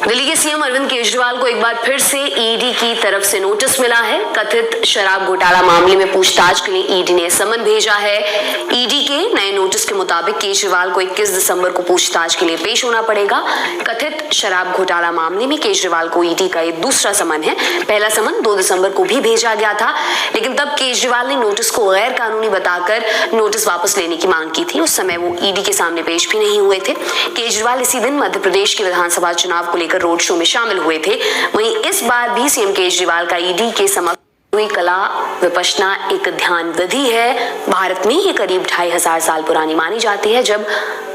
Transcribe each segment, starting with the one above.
दिल्ली के सीएम अरविंद केजरीवाल को एक बार फिर से ईडी की तरफ से नोटिस मिला है। कथित शराब घोटाला मामले में पूछताछ के लिए ईडी ने समन भेजा है। ईडी के नए नोटिस के मुताबिक केजरीवाल को 21 दिसंबर को पूछताछ के लिए पेश होना पड़ेगा। कथित शराब घोटाला मामले में केजरीवाल को ईडी का ये दूसरा समन है। पहला समन 2 दिसंबर को भी भेजा गया था, लेकिन तब केजरीवाल ने नोटिस को गैर कानूनी बताकर नोटिस वापस लेने की मांग की थी। उस समय वो ईडी के सामने पेश भी नहीं हुए थे। केजरीवाल इसी दिन मध्य प्रदेश के विधानसभा चुनाव को लेकर रोड शो में शामिल हुए थे। वहीं इस बार भी सीएम केजरीवाल का ईडी के समक्ष हुई कला विपश्यना एक ध्यान विधि है। भारत में ये करीब 2500 साल पुरानी मानी जाती है, जब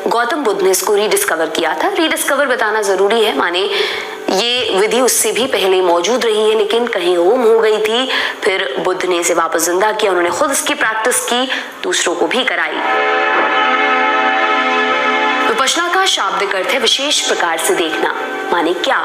गौतम बुद्ध ने इसको रीडिस्कवर किया था। रीडिस्कवर बताना जरूरी है, माने ये विधि उससे भी पहले मौजूद रही है, लेकिन कहीं गुम हो गई थी। फिर बुद्ध ने इसे वापस जिंदा किया। उन्होंने खुद इसकी प्रैक्टिस की, दूसरों को भी कराई। विपश्यना का शाब्दिक अर्थ है विशेष प्रकार से देखना। माने क्या?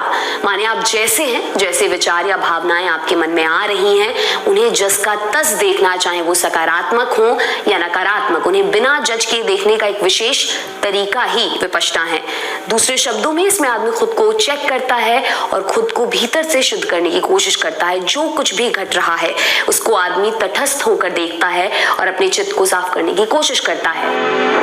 माने आप जैसे हैं, जैसे विचार या भावनाएं आपके मन में आ रही हैं, उन्हें जस का तस देखना, चाहे वो सकारात्मक हो या नकारात्मक, उन्हें बिना जज के देखने का एक विशेष तरीका ही विपश्यना है। दूसरे शब्दों में इसमें आदमी खुद को चेक करता है और खुद को भीतर से शुद्ध करने की कोशिश करता है। जो कुछ भी घट रहा है उसको आदमी तटस्थ होकर देखता है और अपने चित्त को साफ करने की कोशिश करता है।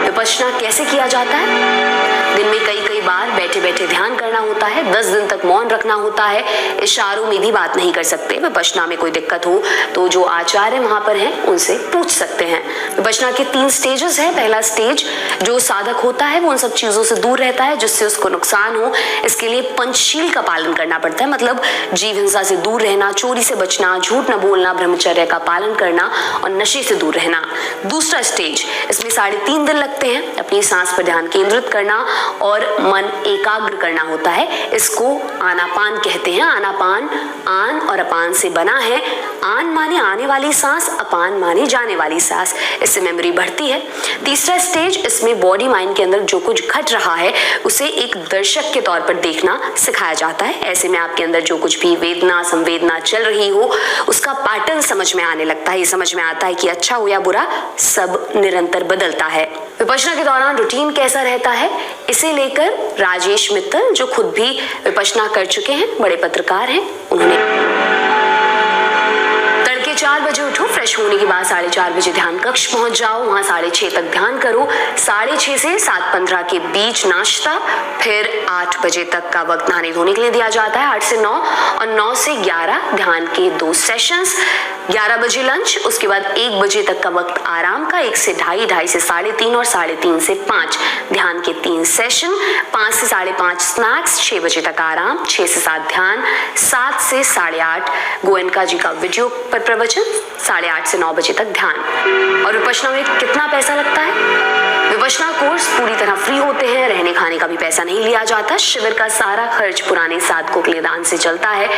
विपश्यना कैसे किया जाता है? दिन में कई बार बैठे बैठे ध्यान करना होता है। 10 दिन तक मौन रखना होता है। इशारों में भी बात नहीं कर सकते। विपश्यना में कोई दिक्कत हो तो जो आचार्य वहां पर हैं उनसे पूछ सकते हैं। विपश्यना के 3 स्टेजेस है। पहला स्टेज, जो साधक होता है वो उन सब चीजों से दूर रहता है जिससे उसको नुकसान हो। इसके लिए पंचशील का पालन करना पड़ता है, मतलब जीव हिंसा से दूर रहना, चोरी से बचना, झूठ न बोलना, ब्रह्मचर्य का पालन करना और नशे से दूर रहना। दूसरा स्टेज, इसमें 3.5 दिन लगते हैं। अपनी सांस पर ध्यान केंद्रित करना और मन एकाग्र करना होता है। इसको आनापान कहते हैं। आनापान आन और अपान से बना है। आन माने आने वाली सांस, अपान माने जाने वाली सांस। इससे मेमोरी बढ़ती है। तीसरा स्टेज, इसमें बॉडी माइंड के अंदर जो कुछ घट रहा है उसे एक दर्शक के तौर पर देखना सिखाया जाता है। ऐसे में आपके अंदर जो कुछ भी वेदना संवेदना चल रही हो उसका पैटर्न समझ में आने लगता है। ये समझ में आता है कि अच्छा हो या बुरा, सब निरंतर बदलता है। विपश्यना के दौरान रूटीन कैसा रहता है, इसे लेकर राजेश मित्तल, जो खुद भी विपश्यना कर चुके हैं, बड़े पत्रकार हैं, उन्होंने 4 बजे उठो, फ्रेश होने के बाद 4:30 बजे ध्यान कक्ष पहुंच जाओ। वहां 6:30 तक ध्यान करो। 6:30 से 7:15 के बीच नाश्ता, फिर 8 बजे तक का वक्त नहाने धोने के लिए दिया जाता है। 8 से 9 और 9 से 11 ध्यान के 2 सेशंस। 11 बजे लंच, उसके बाद 1 बजे तक का वक्त आराम का। 1 से 2:30, 2:30 से 3:30 और 3:30 से 5 ध्यान के 3 सेशन। 5 से 5:30 स्नैक्स, 6 बजे तक आराम, 6 से 7 ध्यान, 7 से 8:30 गोयनका जी का वीडियो पर प्रवचन, 8:30 से 9 बजे तक ध्यान। और विपश्यना में कितना पैसा लगता है? विपश्यना कोर्स पूरी तरह फ्री होते हैं। रहने खाने का भी पैसा नहीं लिया जाता। शिविर का सारा खर्च पुराने साधकों के लिए दान से चलता है।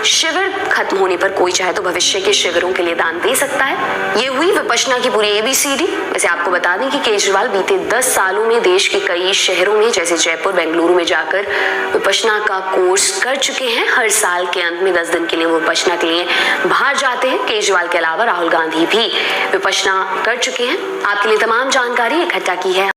शिविर खत्म होने पर कोई चाहे तो भविष्य के शिविरों के लिए दान दे सकता है। ये हुई विपश्यना की पूरी ABCD। वैसे आपको बता दें कि केजरीवाल बीते 10 सालों में देश के कई शहरों में जैसे जयपुर, बेंगलुरु में जाकर विपश्यना का कोर्स कर चुके हैं। हर साल के अंत में 10 दिन के लिए वो विपश्यना के लिए बाहर जाते हैं। केजरीवाल के अलावा राहुल गांधी भी विपश्यना कर चुके हैं। आपके लिए तमाम जानकारी इकट्ठा की है